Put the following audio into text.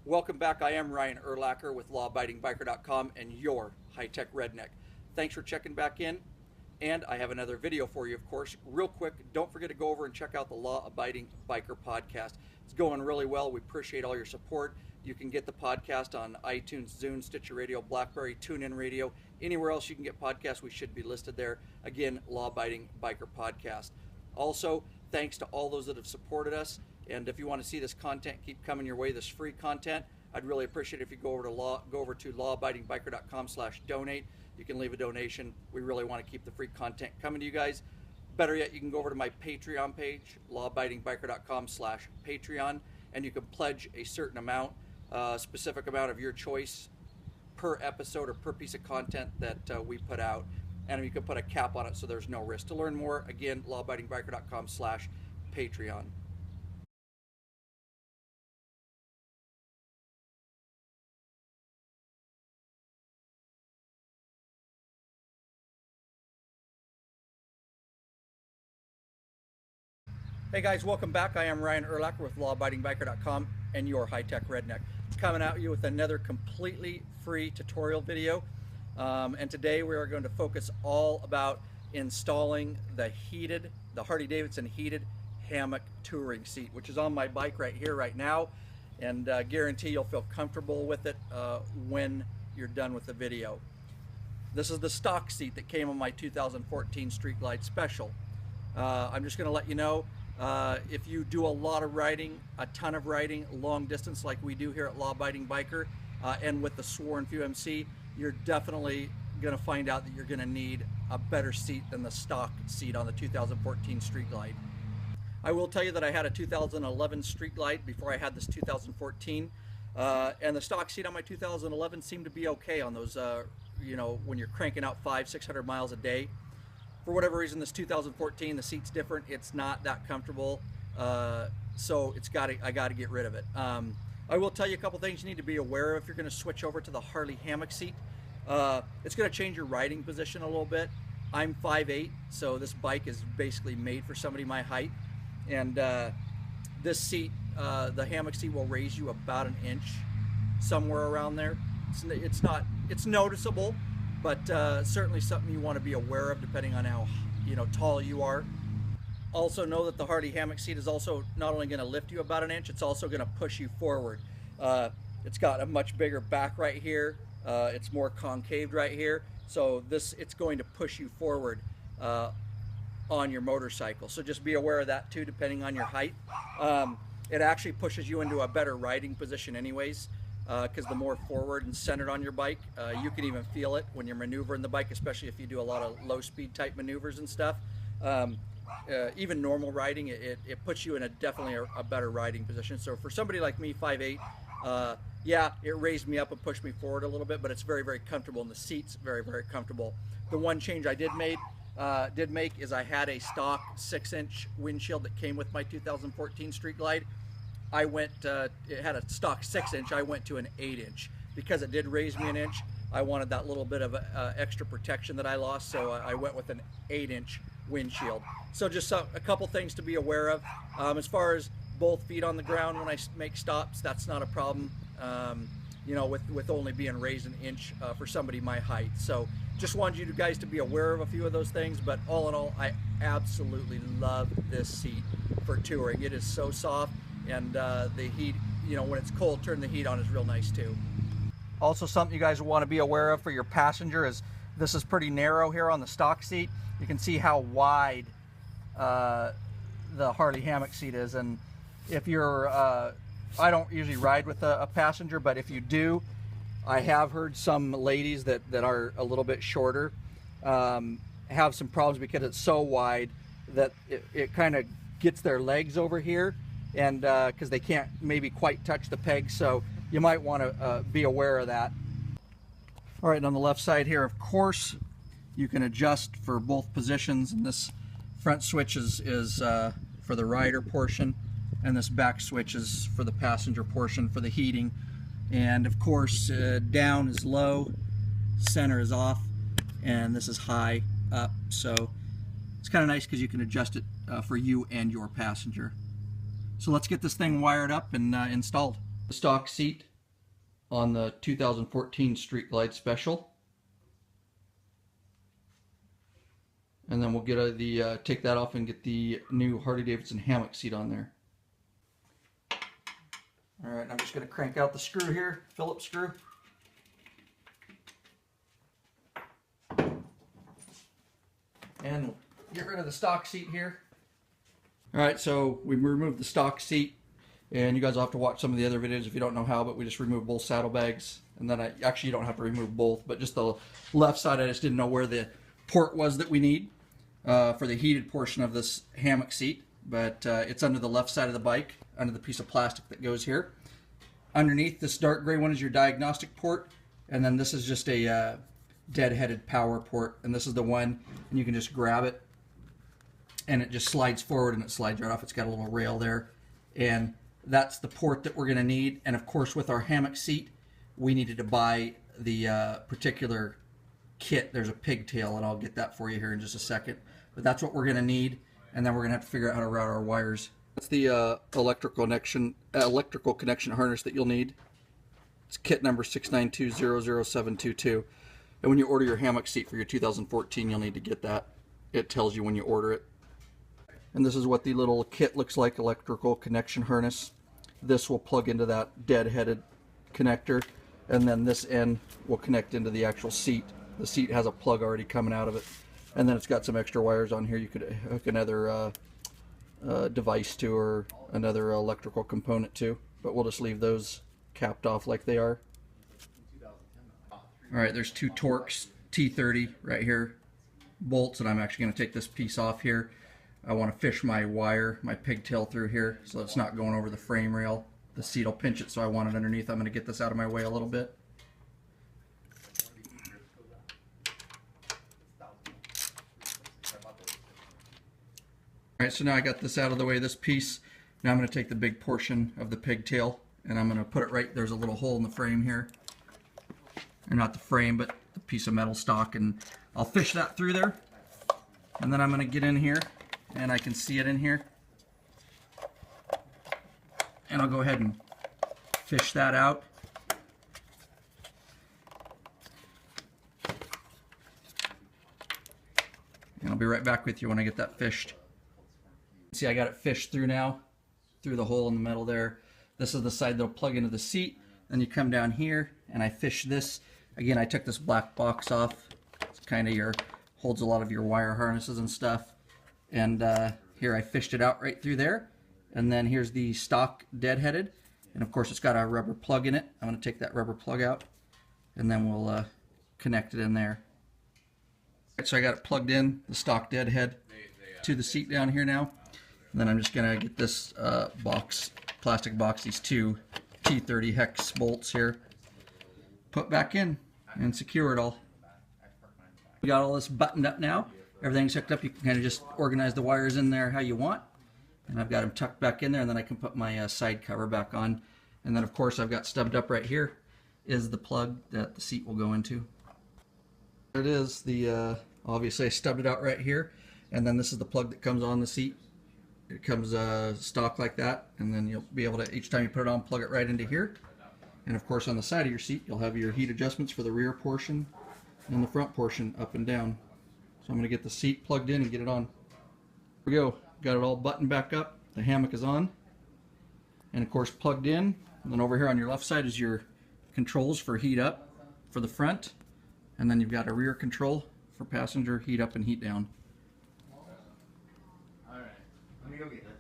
Welcome back. I am Ryan Urlacher with lawabidingbiker.com and your high-tech redneck. Thanks for checking back in. And I have another video for you, of course. Real quick, don't forget to go over and check out the Law Abiding Biker podcast. It's going really well. We appreciate all your support. You can get the podcast on iTunes, Zune, Stitcher Radio, BlackBerry, TuneIn Radio. Anywhere else you can get podcasts, we should be listed there. Again, Law Abiding Biker podcast. Also, thanks to all those that have supported us. And if you want to see this content keep coming your way, this free content, I'd really appreciate it if you go over to lawabidingbiker.com/donate. You can leave a donation. We really want to keep the free content coming to you guys. Better yet, you can go over to my Patreon page, lawabidingbiker.com/Patreon, and you can pledge a certain amount, specific amount of your choice per episode or per piece of content that we put out. And you can put a cap on it so there's no risk. To learn more, again, lawabidingbiker.com/Patreon. Hey guys, welcome back. I am Ryan Urlacher with lawabidingbiker.com and your high-tech redneck. Coming at you with another completely free tutorial video. And today we are going to focus all about installing the Harley Davidson heated hammock touring seat, which is on my bike right here, right now. And guarantee you'll feel comfortable with it when you're done with the video. This is the stock seat that came on my 2014 Street Glide Special. I'm just going to let you know, if you do a lot of riding, a ton of riding, long distance like we do here at Law Abiding Biker, and with the Sworn Few MC, you're definitely going to find out that you're going to need a better seat than the stock seat on the 2014 Street Glide. I will tell you that I had a 2011 Street Glide before I had this 2014, and the stock seat on my 2011 seemed to be okay on those, you know, when you're cranking out 500-600 miles a day. For whatever reason, this 2014, the seat's different. It's not that comfortable, so I got to get rid of it. I will tell you a couple things you need to be aware of if you're going to switch over to the Harley Hammock seat. It's going to change your riding position a little bit. I'm 5'8", so this bike is basically made for somebody my height. And this seat, the hammock seat, will raise you about an inch, somewhere around there. It's noticeable, but certainly something you want to be aware of depending on how tall you are. Also know that the Harley Hammock seat is also not only going to lift you about an inch, it's also going to push you forward. It's got a much bigger back right here. It's more concaved right here, so it's going to push you forward on your motorcycle. So just be aware of that too, depending on your height. It actually pushes you into a better riding position anyways, because the more forward and centered on your bike, you can even feel it when you're maneuvering the bike, especially if you do a lot of low speed type maneuvers and stuff. Even normal riding, it puts you in definitely a better riding position. So for somebody like me, 5'8", yeah, it raised me up and pushed me forward a little bit, but it's very, very comfortable, and the seat's very, very comfortable. The one change I did make is I had a stock 6-inch windshield that came with my 2014 Street Glide. It had a stock 6-inch, I went to an 8-inch. Because it did raise me an inch, I wanted that little bit of extra protection that I lost, so I went with an 8-inch windshield. So just a couple things to be aware of. As far as both feet on the ground when I make stops, that's not a problem, with only being raised an inch for somebody my height. So just wanted you guys to be aware of a few of those things, but all in all, I absolutely love this seat for touring. It is so soft. And the heat, when it's cold, turn the heat on is real nice too. Also, something you guys want to be aware of for your passenger is this is pretty narrow here on the stock seat. You can see how wide the Harley Hammock seat is. And if you're, I don't usually ride with a passenger, but if you do, I have heard some ladies that are a little bit shorter have some problems because it's so wide that it kind of gets their legs over here, and because they can't maybe quite touch the pegs, so you might want to be aware of that. All right, and on the left side here, of course, you can adjust for both positions, and this front switch is for the rider portion, and this back switch is for the passenger portion for the heating. And of course, down is low, center is off, and this is high up. So it's kind of nice because you can adjust it for you and your passenger. So let's get this thing wired up and installed. The stock seat on the 2014 Street Glide Special. And then we'll get take that off and get the new Harley Davidson Hammock seat on there. Alright, I'm just going to crank out the screw here, Phillips screw. And get rid of the stock seat here. Alright, so we removed the stock seat, and you guys will have to watch some of the other videos if you don't know how, but we just removed both saddlebags. And then actually you don't have to remove both, but just the left side, I just didn't know where the port was that we need for the heated portion of this hammock seat. But it's under the left side of the bike, under the piece of plastic that goes here. Underneath, this dark gray one is your diagnostic port, and then this is just a dead-headed power port, and this is the one, and you can just grab it, and it just slides forward, and it slides right off. It's got a little rail there, and that's the port that we're going to need. And of course, with our hammock seat, we needed to buy the particular kit. There's a pigtail, and I'll get that for you here in just a second. But that's what we're going to need, and then we're going to have to figure out how to route our wires. That's the electrical connection harness that you'll need. It's kit number 692000722. And when you order your hammock seat for your 2014, you'll need to get that. It tells you when you order it. And this is what the little kit looks like, electrical connection harness. This will plug into that dead-headed connector, and then this end will connect into the actual seat. The seat has a plug already coming out of it. And then it's got some extra wires on here. You could hook another device to, or another electrical component to, but we'll just leave those capped off like they are. Alright, there's two Torx T30 right here, bolts, and I'm actually going to take this piece off here. I want to fish my wire, my pigtail through here, so it's not going over the frame rail. The seat will pinch it, so I want it underneath. I'm going to get this out of my way a little bit. Alright, so now I got this out of the way, this piece. Now I'm going to take the big portion of the pigtail, and I'm going to put it right, there's a little hole in the frame here. Or not the frame, but the piece of metal stock, and I'll fish that through there. And then I'm going to get in here, and I can see it in here. And I'll go ahead and fish that out. And I'll be right back with you when I get that fished. See, I got it fished through now, through the hole in the metal there. This is the side that'll plug into the seat. Then you come down here, and I fish this. Again, I took this black box off. It's kind of holds a lot of your wire harnesses and stuff. And here I fished it out right through there. And then here's the stock dead-headed. And of course it's got a rubber plug in it. I'm going to take that rubber plug out, and then we'll connect it in there. Right, so I got it plugged in, the stock deadhead, to the seat down here now. And then I'm just going to get this plastic box, these two T30 hex bolts here, put back in and secure it all. We got all this buttoned up now. Everything's hooked up. You can kind of just organize the wires in there how you want. And I've got them tucked back in there, and then I can put my side cover back on. And then of course I've got stubbed up right here is the plug that the seat will go into. There it is. Obviously I stubbed it out right here, and then this is the plug that comes on the seat. It comes stock like that, and then you'll be able to, each time you put it on, plug it right into here. And of course on the side of your seat you'll have your heat adjustments for the rear portion and the front portion up and down. So I'm going to get the seat plugged in and get it on. Here we go. Got it all buttoned back up. The hammock is on, and of course plugged in. And then over here on your left side is your controls for heat up for the front, and then you've got a rear control for passenger heat up and heat down. Alright, let me go get that.